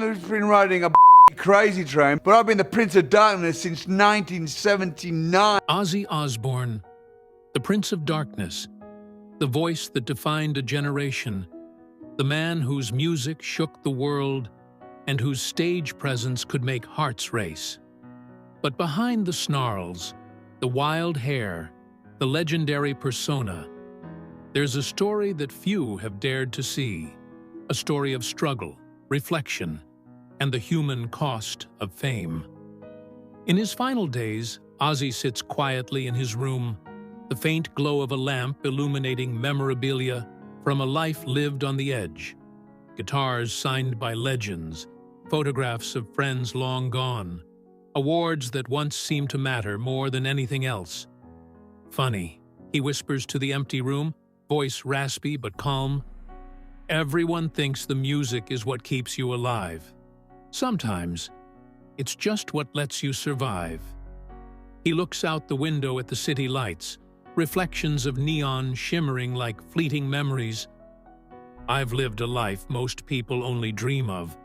I've been riding a crazy train, but I've been the Prince of Darkness since 1979. Ozzy Osbourne, the Prince of Darkness, the voice that defined a generation, the man whose music shook the world and whose stage presence could make hearts race. But behind the snarls, the wild hair, the legendary persona, there's a story that few have dared to see, a story of struggle, reflection, and the human cost of fame. In his final days, Ozzy sits quietly in his room, the faint glow of a lamp illuminating memorabilia from a life lived on the edge. Guitars signed by legends, photographs of friends long gone, awards that once seemed to matter more than anything else. Funny, he whispers to the empty room, voice raspy but calm. Everyone thinks the music is what keeps you alive. Sometimes, it's just what lets you survive. He looks out the window at the city lights, reflections of neon shimmering like fleeting memories. I've lived a life most people only dream of,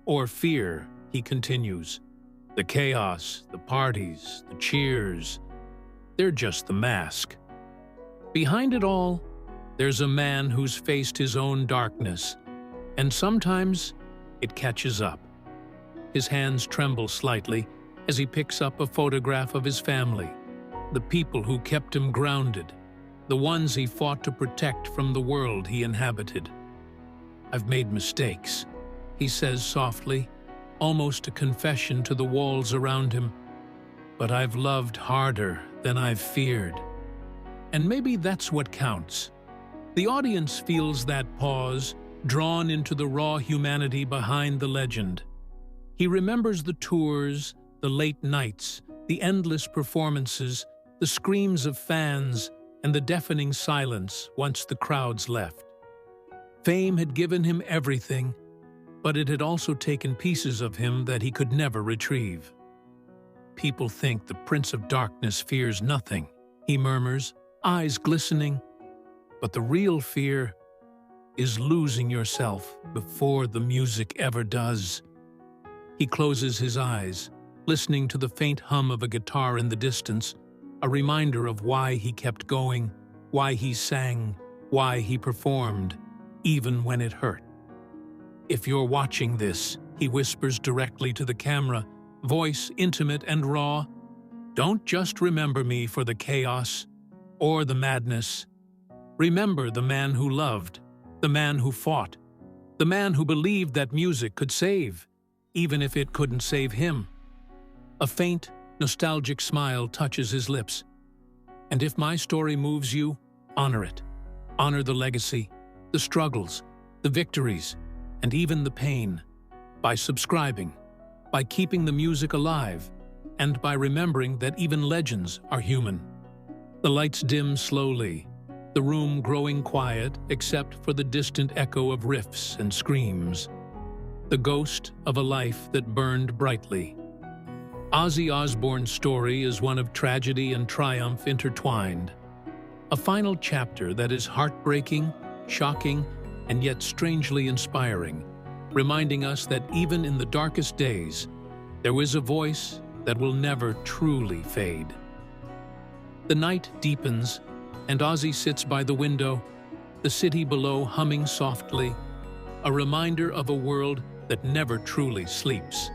or fear, he continues. The chaos, the parties, the cheers, they're just the mask. Behind it all, there's a man who's faced his own darkness, and sometimes it catches up. His hands tremble slightly as he picks up a photograph of his family, the people who kept him grounded, the ones he fought to protect from the world he inhabited. I've made mistakes, he says softly, almost a confession to the walls around him, but I've loved harder than I've feared. And maybe that's what counts. The audience feels that pause, drawn into the raw humanity behind the legend. He remembers the tours, the late nights, the endless performances, the screams of fans, and the deafening silence once the crowds left. Fame had given him everything, but it had also taken pieces of him that he could never retrieve. People think the Prince of Darkness fears nothing, he murmurs, eyes glistening. But the real fear is losing yourself before the music ever does. He closes his eyes, listening to the faint hum of a guitar in the distance, a reminder of why he kept going, why he sang, why he performed, even when it hurt. If you're watching this, he whispers directly to the camera, voice intimate and raw, don't just remember me for the chaos or the madness. Remember the man who loved, the man who fought, the man who believed that music could save, even if it couldn't save him. A faint, nostalgic smile touches his lips. And if my story moves you, honor it. Honor the legacy, the struggles, the victories, and even the pain. By subscribing, by keeping the music alive, and by remembering that even legends are human. The lights dim slowly, the room growing quiet except for the distant echo of riffs and screams. The ghost of a life that burned brightly. Ozzy Osbourne's story is one of tragedy and triumph intertwined. A final chapter that is heartbreaking, shocking, and yet strangely inspiring, reminding us that even in the darkest days, there is a voice that will never truly fade. The night deepens, and Ozzy sits by the window, the city below humming softly, a reminder of a world that never truly sleeps.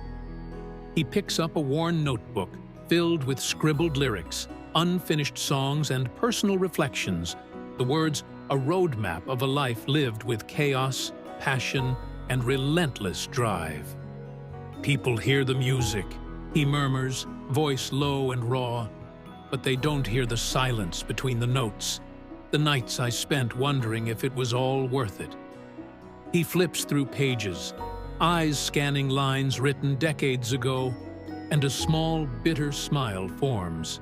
He picks up a worn notebook filled with scribbled lyrics, unfinished songs, and personal reflections, the words a roadmap of a life lived with chaos, passion, and relentless drive. People hear the music, he murmurs, voice low and raw, but they don't hear the silence between the notes, the nights I spent wondering if it was all worth it. He flips through pages, eyes scanning lines written decades ago, and a small, bitter smile forms.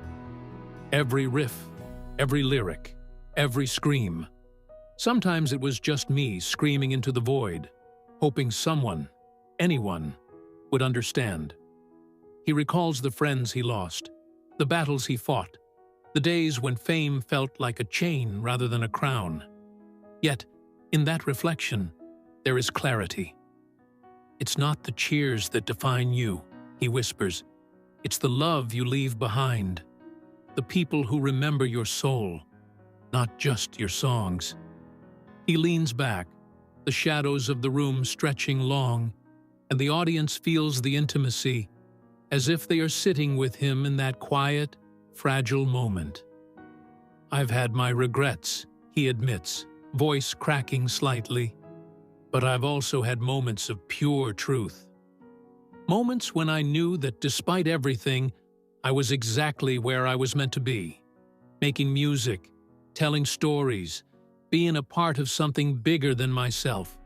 Every riff, every lyric, every scream. Sometimes it was just me screaming into the void, hoping someone, anyone, would understand. He recalls the friends he lost, the battles he fought, the days when fame felt like a chain rather than a crown. Yet, in that reflection, there is clarity. It's not the cheers that define you, he whispers. It's the love you leave behind. The people who remember your soul, not just your songs. He leans back, the shadows of the room stretching long, and the audience feels the intimacy, as if they are sitting with him in that quiet, fragile moment. I've had my regrets, he admits, voice cracking slightly, but I've also had moments of pure truth. Moments when I knew that despite everything, I was exactly where I was meant to be, making music, telling stories, being a part of something bigger than myself.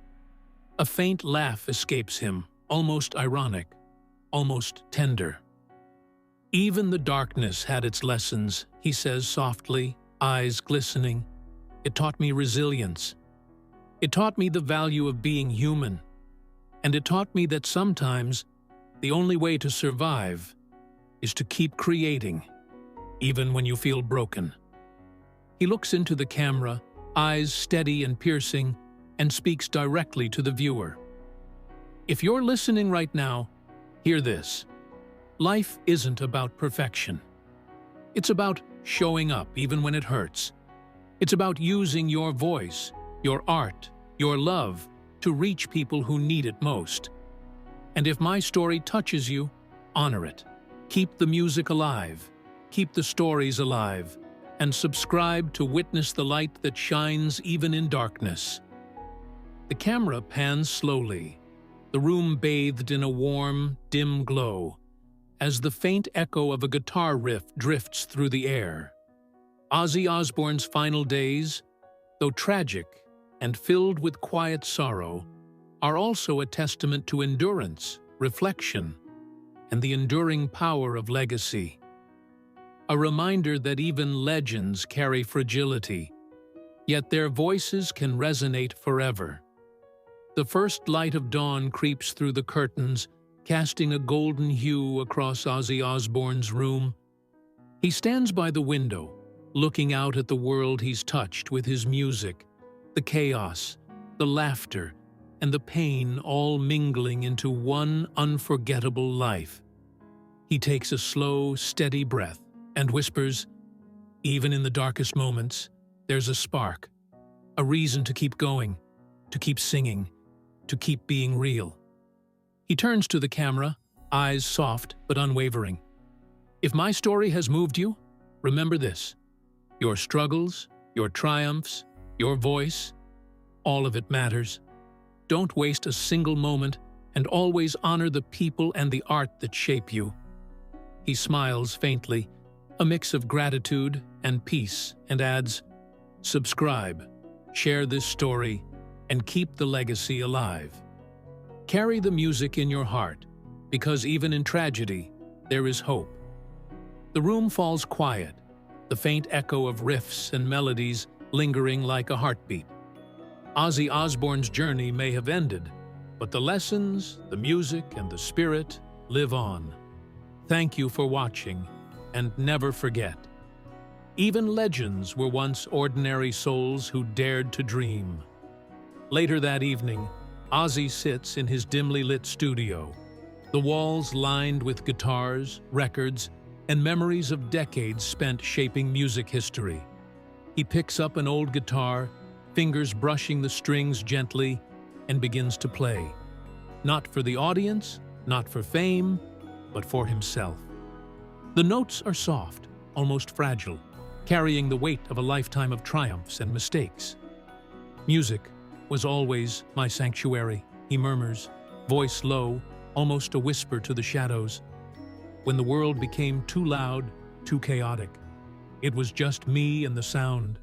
A faint laugh escapes him, almost ironic, almost tender. Even the darkness had its lessons, he says softly, eyes glistening. It taught me resilience. It taught me the value of being human. And it taught me that sometimes the only way to survive is to keep creating, even when you feel broken. He looks into the camera, eyes steady and piercing, and speaks directly to the viewer. If you're listening right now, hear this. Life isn't about perfection. It's about showing up even when it hurts. It's about using your voice, your art, your love to reach people who need it most. And if my story touches you, honor it. Keep the music alive, keep the stories alive, and subscribe to witness the light that shines even in darkness. The camera pans slowly, the room bathed in a warm, dim glow, as the faint echo of a guitar riff drifts through the air. Ozzy Osbourne's final days, though tragic and filled with quiet sorrow, are also a testament to endurance, reflection, and the enduring power of legacy. A reminder that even legends carry fragility, yet their voices can resonate forever. The first light of dawn creeps through the curtains, casting a golden hue across Ozzy Osbourne's room. He stands by the window, looking out at the world he's touched with his music, the chaos, the laughter, and the pain all mingling into one unforgettable life. He takes a slow, steady breath and whispers, even in the darkest moments, there's a spark, a reason to keep going, to keep singing, to keep being real. He turns to the camera, eyes soft but unwavering. If my story has moved you, remember this. Your struggles, your triumphs, your voice, all of it matters. Don't waste a single moment, and always honor the people and the art that shape you. He smiles faintly, a mix of gratitude and peace, and adds, subscribe, share this story, and keep the legacy alive. Carry the music in your heart, because even in tragedy, there is hope. The room falls quiet, the faint echo of riffs and melodies lingering like a heartbeat. Ozzy Osbourne's journey may have ended, but the lessons, the music, and the spirit live on. Thank you for watching, and never forget, even legends were once ordinary souls who dared to dream. Later that evening, Ozzy sits in his dimly lit studio, the walls lined with guitars, records, and memories of decades spent shaping music history. He picks up an old guitar, fingers brushing the strings gently, and begins to play. Not for the audience, not for fame, but for himself. The notes are soft, almost fragile, carrying the weight of a lifetime of triumphs and mistakes. Music was always my sanctuary, he murmurs, voice low, almost a whisper to the shadows. When the world became too loud, too chaotic, it was just me and the sound.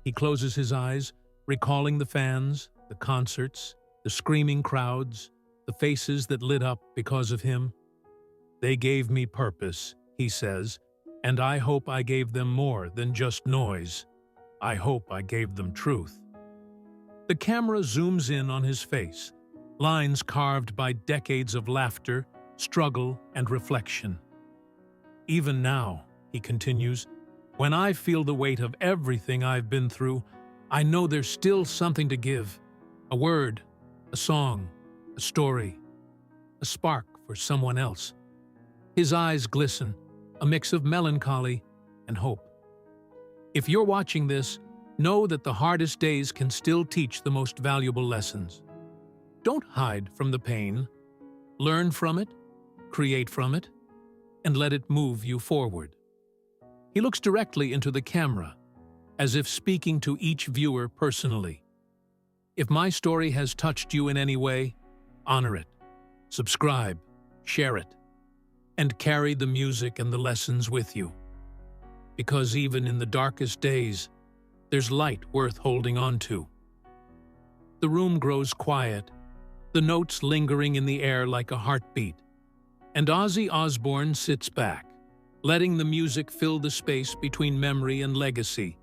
He closes his eyes, recalling the fans, the concerts, the screaming crowds, the faces that lit up because of him. They gave me purpose, he says, and I hope I gave them more than just noise. I hope I gave them truth. The camera zooms in on his face, lines carved by decades of laughter, struggle, and reflection. Even now, he continues, when I feel the weight of everything I've been through, I know there's still something to give. A word, a song, a story, a spark for someone else. His eyes glisten, a mix of melancholy and hope. If you're watching this, know that the hardest days can still teach the most valuable lessons. Don't hide from the pain. Learn from it, create from it, and let it move you forward. He looks directly into the camera, as if speaking to each viewer personally. If my story has touched you in any way, honor it, subscribe, share it, and carry the music and the lessons with you. Because even in the darkest days, there's light worth holding on to. The room grows quiet, the notes lingering in the air like a heartbeat, and Ozzy Osbourne sits back, letting the music fill the space between memory and legacy,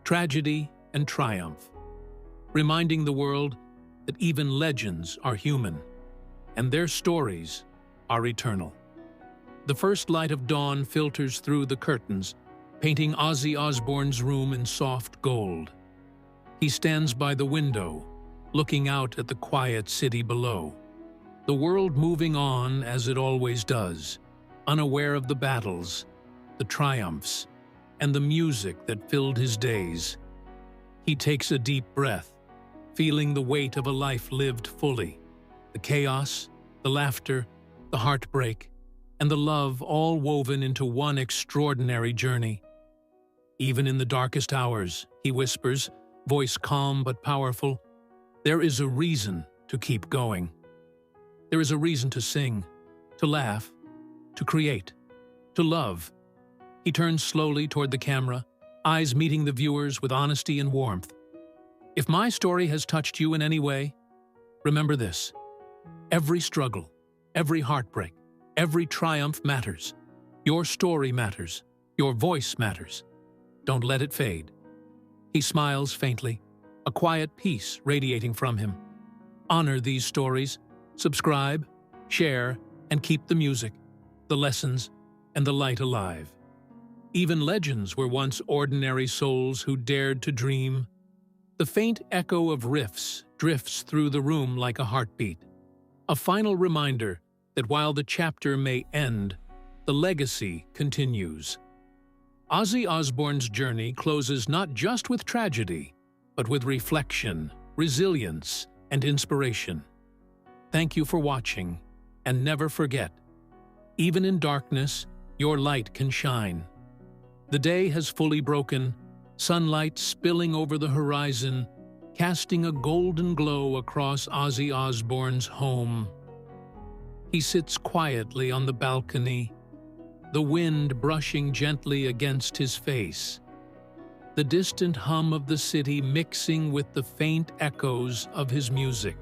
tragedy and triumph, reminding the world that even legends are human, and their stories are eternal. The first light of dawn filters through the curtains, painting Ozzy Osbourne's room in soft gold. He stands by the window, looking out at the quiet city below, the world moving on as it always does, unaware of the battles, the triumphs, and the music that filled his days. He takes a deep breath, feeling the weight of a life lived fully, the chaos, the laughter, the heartbreak, and the love all woven into one extraordinary journey. Even in the darkest hours, he whispers, voice calm but powerful, there is a reason to keep going. There is a reason to sing, to laugh, to create, to love. He turns slowly toward the camera, eyes meeting the viewers with honesty and warmth. If my story has touched you in any way, remember this: every struggle, every heartbreak, every triumph matters. Your story matters. Your voice matters. Don't let it fade. He smiles faintly, a quiet peace radiating from him. Honor these stories, subscribe, share, and keep the music, the lessons, and the light alive. Even legends were once ordinary souls who dared to dream. The faint echo of riffs drifts through the room like a heartbeat, a final reminder that while the chapter may end, the legacy continues. Ozzy Osbourne's journey closes not just with tragedy, but with reflection, resilience, and inspiration. Thank you for watching, and never forget, even in darkness, your light can shine. The day has fully broken, sunlight spilling over the horizon, casting a golden glow across Ozzy Osbourne's home. He sits quietly on the balcony, the wind brushing gently against his face, the distant hum of the city mixing with the faint echoes of his music.